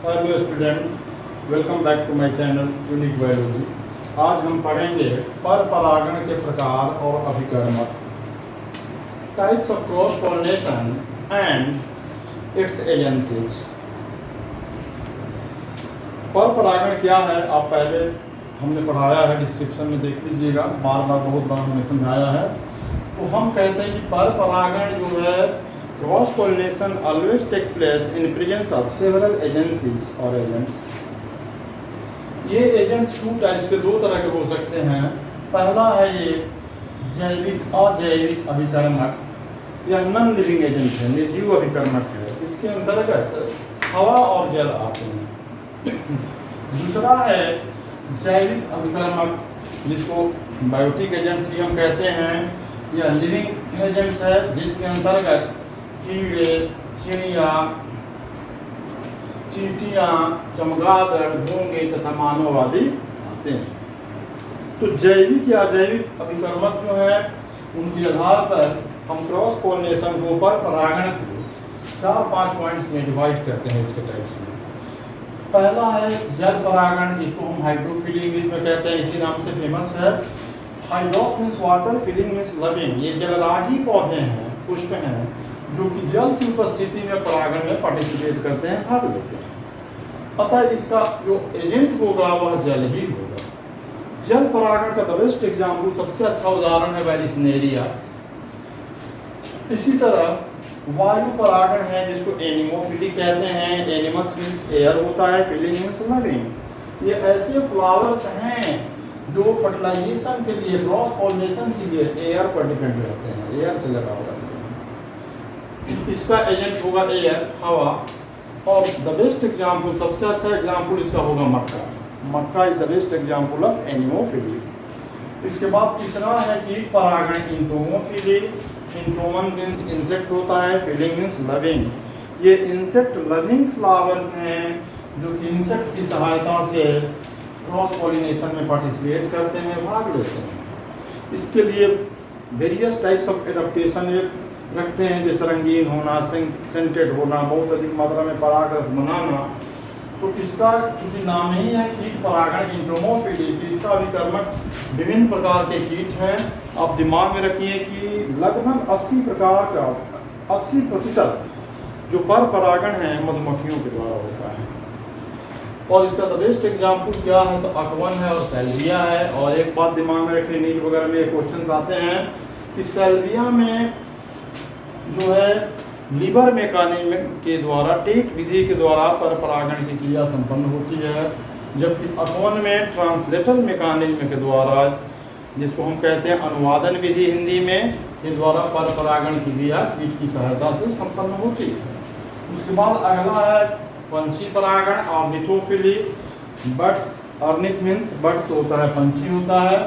Hello student, welcome back to my channel unique biology. आज हम पढ़ेंगे पर परागण के प्रकार और अभिकर्मक, types of cross pollination and its agencies. पर परागण क्या है आप पहले हमने पढ़ाया है, डिस्क्रिप्शन में देख लीजिएगा, बार बार बहुत बार हमने समझाया है। तो हम कहते हैं कि पर परागण जो है, cross pollination always takes place in presence of several agencies और एजेंट्स। ये एजेंट्स टू टाइप्स के, दो तरह के हो सकते हैं। पहला है ये जैविक अजैविक अभिकर्मक या नॉन लिविंग एजेंट है, निर्जीव अभिकर्मक है। इसके अंतर्गत हवा और जल आते हैं। दूसरा है जैविक अभिकर्मक, जिसको बायोटिक एजेंट्स भी हम कहते हैं, या लिविंग एजेंट्स है, जिसके अंतर्गत कीड़े, चिड़िया, चींटियाँ, चमगादड़, घोंघे तथा मानव आदि आते हैं। तो जैविक या अजैविक अभिकर्मक जो है, उनके आधार पर हम क्रॉस पॉलिनेशन को, पर परागण को 4-5 पॉइंट्स में डिवाइड करते हैं इसके टाइप्स में। पहला है जल परागण, जिसको हम हाइड्रोफिली इंग्लिश में कहते हैं, इसी नाम से फेमस है। हाइड्रोस मीन्स वाटर, फिलिंग मीन्स लविंग। ये जलरागी पौधे हैं, पुष्प हैं, जो कि जल की उपस्थिति में परागण में पार्टिसिपेट करते हैं, भाग लेते हैं। अतः इसका जो एजेंट होगा वह जल ही होगा। जल परागण का द बेस्ट एग्जाम्पल, सबसे अच्छा उदाहरण है वेलिस्नेरिया। इसी तरह वायु परागण है, जिसको एनिमोफिली कहते हैं। एनिमल्स मीन्स एयर होता है, फिलिंग मीन्स लविंग। ये ऐसे फ्लावर्स हैं जो फर्टिलाइजेशन के लिए, क्रॉस पॉलिनेशन के लिए एयर पर डिपेंड रहते हैं, एयर से लगाव रखते हैं। इसका एजेंट होगा एयर, हवा। और द बेस्ट एग्जाम्पल, सबसे अच्छा एग्जाम्पल इसका होगा मक्का। मक्का is the best example of anemophily. इसके बाद तीसरा है कीट परागण, इंटोमोफिली। इंटोमन मीन्स इंसेक्ट होता है, फिलिंग मीन्स लविंग। ये इंसेक्ट लविंग फ्लावर्स हैं, जो कि इंसेक्ट की सहायता से क्रॉस पॉलिनेशन में पार्टिसिपेट करते हैं, भाग लेते हैं। इसके लिए वेरियस टाइप्स ऑफ एडाप्टेशन रखते हैं, जैसे रंगीन होना, सेंटेड होना, बहुत अधिक मात्रा में पराग रस बनाना। तो इसका चूंकि नाम ही है कीट परागण, इंटोमोफिली, इसका अभिकर्मक विभिन्न प्रकार के कीट हैं। आप दिमाग में रखिए कि लगभग 80 प्रकार का, 80% जो पर परागण है मधुमक्खियों के द्वारा होता है। और इसका द बेस्ट एग्जाम्पल क्या है, तो अकवन है और सैल्विया है। और एक बात दिमाग में रखिए, नीट वगैरह में क्वेश्चन आते हैं कि सैल्विया में जो है लीवर मेकानिज्म के द्वारा, टेक विधि के द्वारा पर परागण की क्रिया संपन्न होती है, जबकि अकवन में ट्रांसलेटर मेकानिज्म के द्वारा, जिसको हम कहते हैं अनुवादन विधि हिंदी में, के द्वारा पर परागण की क्रिया कीट की सहायता से संपन्न होती है। उसके बाद अगला है पंछी परागण, ऑर्निथोफिली। बर्ड्स, ऑर्निथ मीन्स बर्ड्स होता है, पंछी होता है।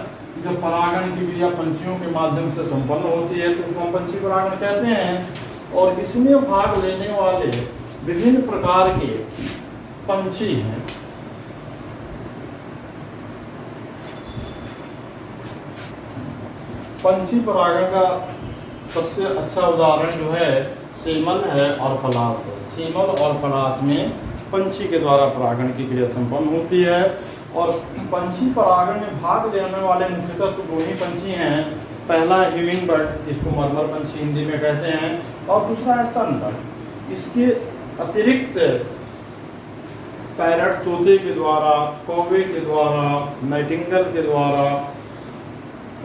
जब परागण की क्रिया पंछियों के माध्यम से संपन्न होती है तो उसको हम पंछी परागण कहते हैं। और इसमें भाग लेने वाले विभिन्न प्रकार के पंछी हैं। पंछी परागण का सबसे अच्छा उदाहरण जो है सेमल है और पलाश है। सेमल और पलाश में पंछी के द्वारा परागण की क्रिया संपन्न होती है। और पंछी परागण में भाग लेने वाले मुख्यतः तो दो ही पंछी हैं। पहला है ह्यूमिंग बर्ड, जिसको मरमर पंछी हिंदी में कहते हैं, और दूसरा है सनबर्ड। इसके अतिरिक्त पैरट, तोते के द्वारा, कौवे के द्वारा, नाइटिंगेल के द्वारा,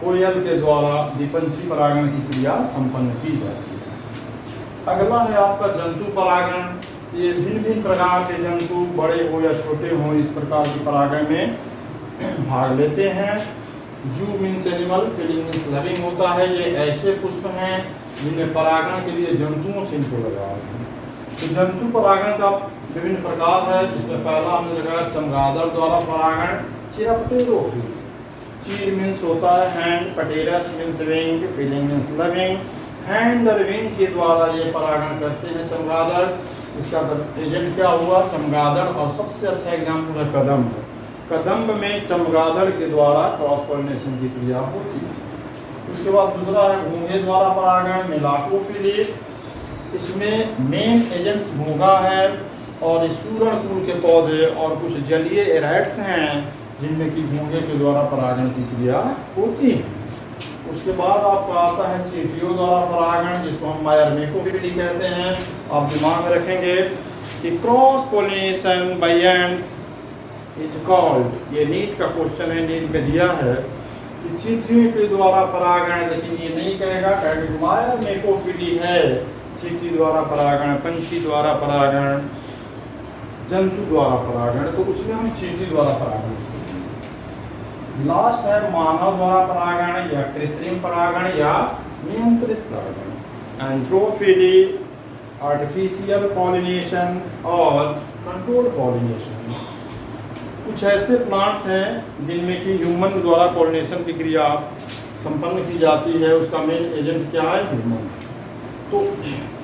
कोयल के द्वारा भी पंछी परागण की क्रिया संपन्न की जाती है। अगला है आपका जंतु परागण। ये भिन्न भिन्न प्रकार के जंतु, बड़े हो या छोटे हो, इस प्रकार की परागण में भाग लेते हैं। Zoo means animal, filling means loving होता है। ये ऐसे पुष्प हैं जिन्हें परागण के लिए जंतुओं से इनको लगाया है। तो जंतु परागण का विभिन्न प्रकार है, जिसमें पहला हमने लगाया चमगादड़ द्वारा परागण, चिरपटेरोफिल। चीर मीन्स होता है हैंड, पटेरस मीन्स विंग, फिलिंग मीन्स लविंग। हैंड और विंग के द्वारा ये परागण करते हैं चमगादड़। इसका एजेंट क्या हुआ, चमगादड़। और सबसे अच्छा एग्जाम्पल है कदम्ब। कदम्ब में चमगादड़ के द्वारा क्रॉस पॉलिनेशन की क्रिया होती है। उसके बाद दूसरा है घोंघे द्वारा परागण, मेलाकोफिली। इसमें मेन एजेंट्स घोंघा है और सूरण कुल के पौधे और कुछ जलीय एराइट्स हैं जिनमें कि घोंघे के द्वारा परागण की क्रिया होती है। उसके बाद आपका आता है चींटियों द्वारा परागण, जिसको हम मायरमेकोफिली कहते हैं। आप दिमाग में रखेंगे कि cross pollination bye ends is called, ये नीट का क्वेश्चन है, नीट में दिया है कि चींटियों के द्वारा परागण, लेकिन ये नहीं कहेगा कि मायरमेकोफिली है, चींटी द्वारा परागण, पंछी द्वारा परागण, जंतु द्वारा परागण, तो उसमें हम चींटी द्वारा परागण। लास्ट है मानव द्वारा परागण या कृत्रिम परागण या नियंत्रित परागण। एंथ्रोफिली, आर्टिफिशियल पॉलिनेशन और कंट्रोल्ड पॉलिनेशन। कुछ ऐसे प्लांट्स हैं जिनमें कि ह्यूमन द्वारा पॉलिनेशन की क्रिया संपन्न की जाती है, उसका मेन एजेंट क्या है? ह्यूमन। तो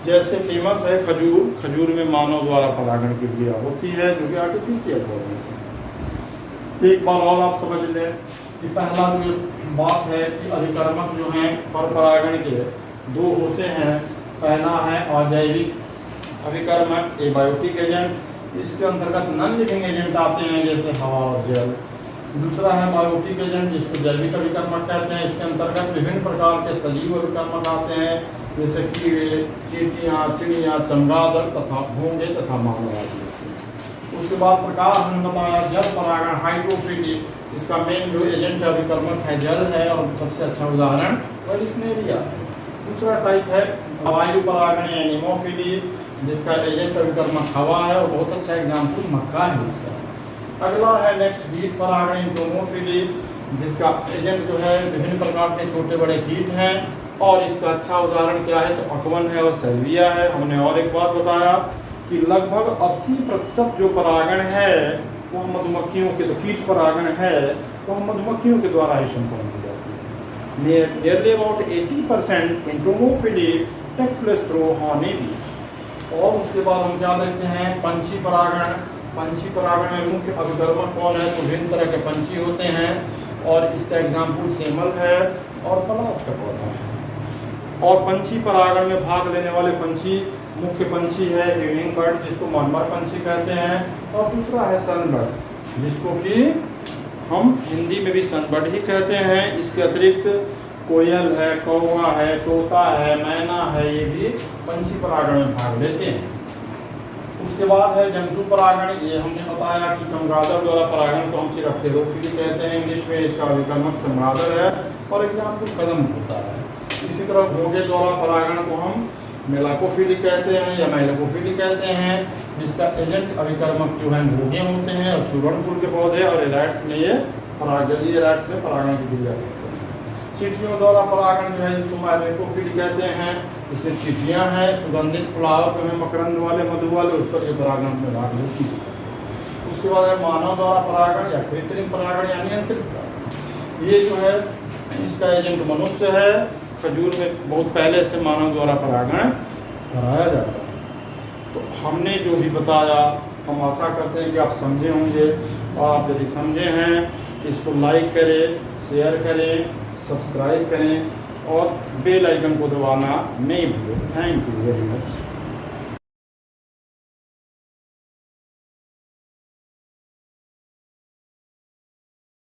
जैसे फेमस है खजूर, खजूर में मानव द्वारा परागण की क्रिया होती है जो कि आर्टिफिशियल पॉलिनेशन। एक बार और आप समझ लें कि पहला जो बात है कि अभिकर्मक जो हैं पर परागण के दो होते हैं। पहला है अजैविक अभिकर्मक, एबायोटिक एजेंट, इसके अंतर्गत नॉन लिविंग एजेंट आते हैं जैसे हवा और जल। दूसरा है बायोटिक एजेंट जिसको जैविक अभिकर्मक कहते हैं, इसके अंतर्गत विभिन्न प्रकार के सजीव अभिकर्मक आते हैं जैसे कीड़े, चींटियाँ, चिड़ियाँ, चमगादड़ तथा घोंघे तथा मानव आदि। उसके बाद प्रकार हमने बताया जल परागण, हाइड्रोफिली, इसका मेन जो एजेंट अभिकर्मक है जल है और सबसे अच्छा उदाहरण वैलिस्नेरिया है। दूसरा टाइप है वायु परागण या निमोफिली, जिसका एजेंट अभिकर्मक हवा है और बहुत अच्छा एग्जाम्पल मक्का है उसका। अगला है नेक्स्ट कीट परागण, इंटोमोफिली, जिसका एजेंट जो है विभिन्न प्रकार के छोटे बड़े कीट हैं और इसका अच्छा उदाहरण क्या है? तो अकवन है और सैल्विया है। हमने और एक बात बताया कि लगभग 80% जो परागण है वो मधुमक्खियों के, तो कीट परागण है तो मधुमक्खियों के द्वारा ही संपन्न की जाती है। Nearly about 80% entomophily takes place through honey bee. और उसके बाद हम क्या देखते हैं? पंछी परागण। पंछी परागण में मुख्य अभिकर्मक कौन है? तो विभिन्न तरह के पंछी होते हैं और इसका एग्जाम्पल सेमल है और पलाश का पौधा है। और पंछी परागण में भाग लेने वाले पंछी, मुख्य पंछी है ह्यूमिंग बर्ड जिसको मरमर पंछी कहते हैं, और दूसरा है सनबर्ड जिसको कि हम हिंदी में भी सनबर्ड ही कहते हैं। इसके अतिरिक्त कोयल है, कौवा है, तोता है, मैना है, ये भी पंछी परागण में भाग लेते हैं। उसके बाद है जंतु परागण। ये हमने बताया कि चमगादड़ द्वारा परागण को हम चिरप्टेरोफिली कहते हैं इंग्लिश में, इसका अभिकर्मक चमगादड़ है और एग्जाम्पल कदम होता है। इसी तरह घोंघे द्वारा परागण को हम मेलाकोफिली कहते हैं या माइलोकोफिली कहते हैं, जिसका एजेंट अभिकर्मक जो है घोंघे होते हैं और सुवर्णकुल के पौधे और एराइट्स में ये जलीय एराइट्स में परागण की क्रिया करते हैं। चींटियों द्वारा परागण जो है जिसको माइलोकोफिली कहते हैं, इसमें चींटियाँ हैं, सुगंधित फ्लावर जो है मकरंद वाले, मधु वाले, उस पर ये परागण में भाग लेती है। उसके बाद है मानव द्वारा परागण या कृत्रिम परागण या नियंत्रित परागण। ये जो है इसका एजेंट मनुष्य है। खजूर में बहुत पहले से मानव द्वारा परागण कराया जाता है। तो हमने जो भी बताया हम आशा करते हैं कि आप समझे होंगे, और आप यदि समझे हैं इसको लाइक करें, शेयर करें, सब्सक्राइब करें और बेल आइकन को दबाना नहीं भूलें। Thank you very much.